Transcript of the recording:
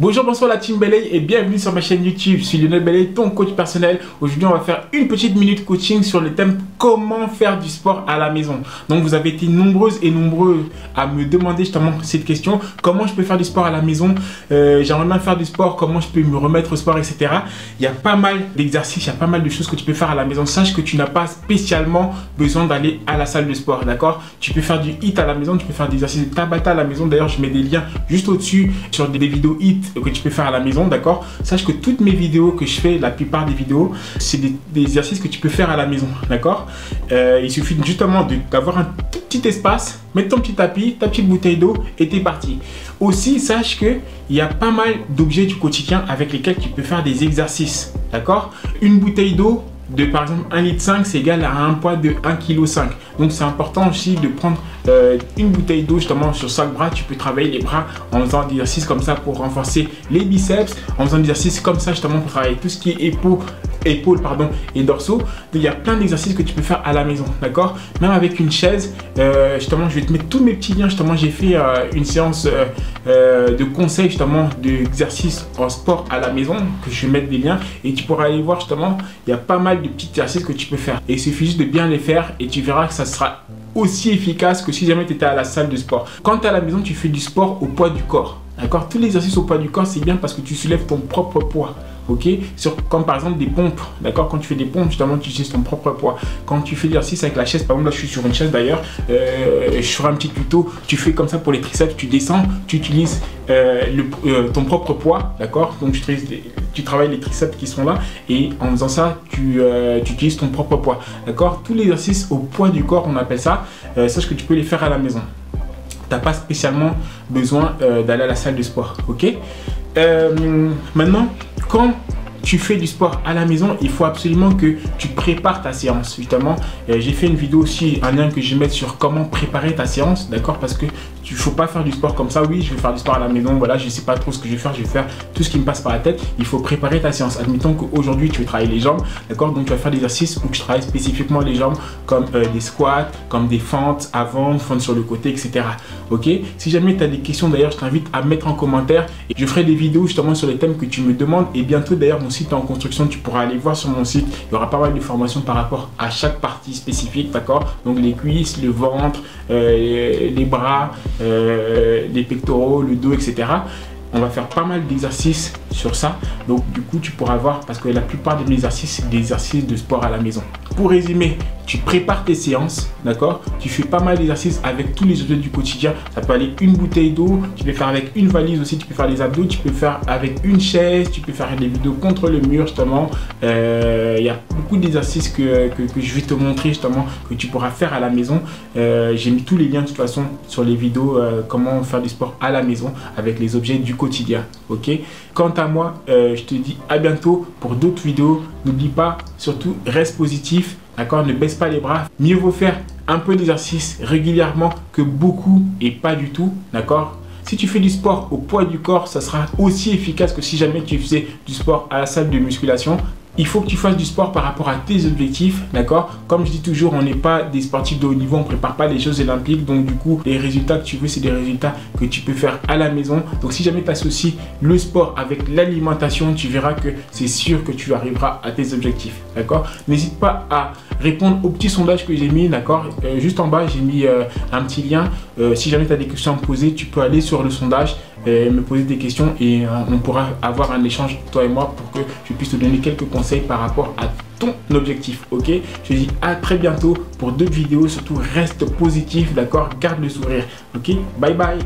Bonjour, bonsoir la team Belay et bienvenue sur ma chaîne YouTube. Je suis Lionel Belay, ton coach personnel. Aujourd'hui, on va faire une petite minute coaching sur le thème comment faire du sport à la maison. Donc, vous avez été nombreuses et nombreux à me demander justement cette question. Comment je peux faire du sport à la maison? J'aimerais bien faire du sport, comment je peux me remettre au sport, etc. Il y a pas mal d'exercices, il y a pas mal de choses que tu peux faire à la maison. Sache que tu n'as pas spécialement besoin d'aller à la salle de sport, d'accord? Tu peux faire du HIIT à la maison, tu peux faire des exercices de Tabata à la maison. D'ailleurs, je mets des liens juste au-dessus sur des vidéos HIIT que tu peux faire à la maison, d'accord? Sache que toutes mes vidéos que je fais, la plupart des vidéos, c'est des exercices que tu peux faire à la maison, d'accord? Il suffit justement d'avoir un tout petit espace, mettre ton petit tapis, ta petite bouteille d'eau et t'es parti. Aussi, sache qu'il y a pas mal d'objets du quotidien avec lesquels tu peux faire des exercices, d'accord? Une bouteille d'eau de par exemple 1,5 litre, c'est égal à un poids de 1,5 kg. Donc c'est important aussi de prendre une bouteille d'eau justement sur chaque bras. Tu peux travailler les bras en faisant des exercices comme ça pour renforcer les biceps, en faisant des exercices comme ça justement pour travailler tout ce qui est épaules et dorsaux. Donc, il y a plein d'exercices que tu peux faire à la maison, d'accord? Même avec une chaise, justement je vais te mettre tous mes petits liens. Justement j'ai fait une séance de conseils justement d'exercices en sport à la maison que je vais mettre des liens et tu pourras aller voir. Justement il y a pas mal de petits exercices que tu peux faire et il suffit juste de bien les faire et tu verras que ça sera aussi efficace que si jamais tu étais à la salle de sport. Quand tu es à la maison, tu fais du sport au poids du corps, d'accord? Tous les exercices au poids du corps, c'est bien parce que tu soulèves ton propre poids. Ok, comme par exemple des pompes, d'accord? Quand tu fais des pompes, justement, tu utilises ton propre poids. Quand tu fais l'exercice avec la chaise, par exemple, là je suis sur une chaise d'ailleurs, je ferai un petit tuto. Tu fais comme ça pour les triceps, tu descends, tu utilises ton propre poids, d'accord? Donc tu travailles les triceps qui sont là et en faisant ça, tu utilises ton propre poids, d'accord? Tous les exercices au poids du corps, on appelle ça. Sache que tu peux les faire à la maison. Tu n'as pas spécialement besoin d'aller à la salle de sport, ok? Maintenant, quand tu fais du sport à la maison, il faut absolument que tu prépares ta séance. Justement, j'ai fait une vidéo aussi, un lien que je vais mettre sur comment préparer ta séance, d'accord? Parce que il ne faut pas faire du sport comme ça. Oui, je vais faire du sport à la maison, voilà, je ne sais pas trop ce que je vais faire tout ce qui me passe par la tête. Il faut préparer ta séance. Admettons qu'aujourd'hui, tu veux travailler les jambes, d'accord? Donc, tu vas faire des exercices où tu travailles spécifiquement les jambes, comme des squats, comme des fentes avant, fentes sur le côté, etc. Ok? Si jamais tu as des questions, d'ailleurs, je t'invite à mettre en commentaire. Et je ferai des vidéos justement sur les thèmes que tu me demandes. Et bientôt, d'ailleurs, mon site est en construction. Tu pourras aller voir sur mon site. Il y aura pas mal de formations par rapport à chaque partie spécifique, d'accord? Donc, les cuisses, le ventre, les bras, les pectoraux, le dos, etc. On va faire pas mal d'exercices sur ça. Donc du coup tu pourras voir, parce que la plupart de mes exercices c'est des exercices de sport à la maison. Pour résumer, tu prépares tes séances, d'accord? Tu fais pas mal d'exercices avec tous les objets du quotidien. Ça peut aller une bouteille d'eau, tu peux faire avec une valise aussi, tu peux faire des abdos, tu peux faire avec une chaise, tu peux faire des vidéos contre le mur justement. Il y a beaucoup d'exercices que je vais te montrer justement que tu pourras faire à la maison. J'ai mis tous les liens de toute façon sur les vidéos comment faire du sport à la maison avec les objets du quotidien, ok? Quant à moi, je te dis à bientôt pour d'autres vidéos. N'oublie pas, surtout reste positif, d'accord? Ne baisse pas les bras. Mieux vaut faire un peu d'exercice régulièrement que beaucoup et pas du tout, d'accord? Si tu fais du sport au poids du corps, ça sera aussi efficace que si jamais tu faisais du sport à la salle de musculation. Il faut que tu fasses du sport par rapport à tes objectifs, d'accord? Comme je dis toujours, on n'est pas des sportifs de haut niveau, on ne prépare pas les Jeux olympiques. Donc du coup, les résultats que tu veux, c'est des résultats que tu peux faire à la maison. Donc si jamais tu associes le sport avec l'alimentation, tu verras que c'est sûr que tu arriveras à tes objectifs, d'accord? N'hésite pas à répondre au petit sondage que j'ai mis, d'accord? Juste en bas, j'ai mis un petit lien. Si jamais tu as des questions à me poser, tu peux aller sur le sondage, me poser des questions et on pourra avoir un échange, toi et moi, pour que je puisse te donner quelques conseils par rapport à ton objectif, ok? Je te dis à très bientôt pour d'autres vidéos. Surtout, reste positif, d'accord? Garde le sourire, ok? Bye bye!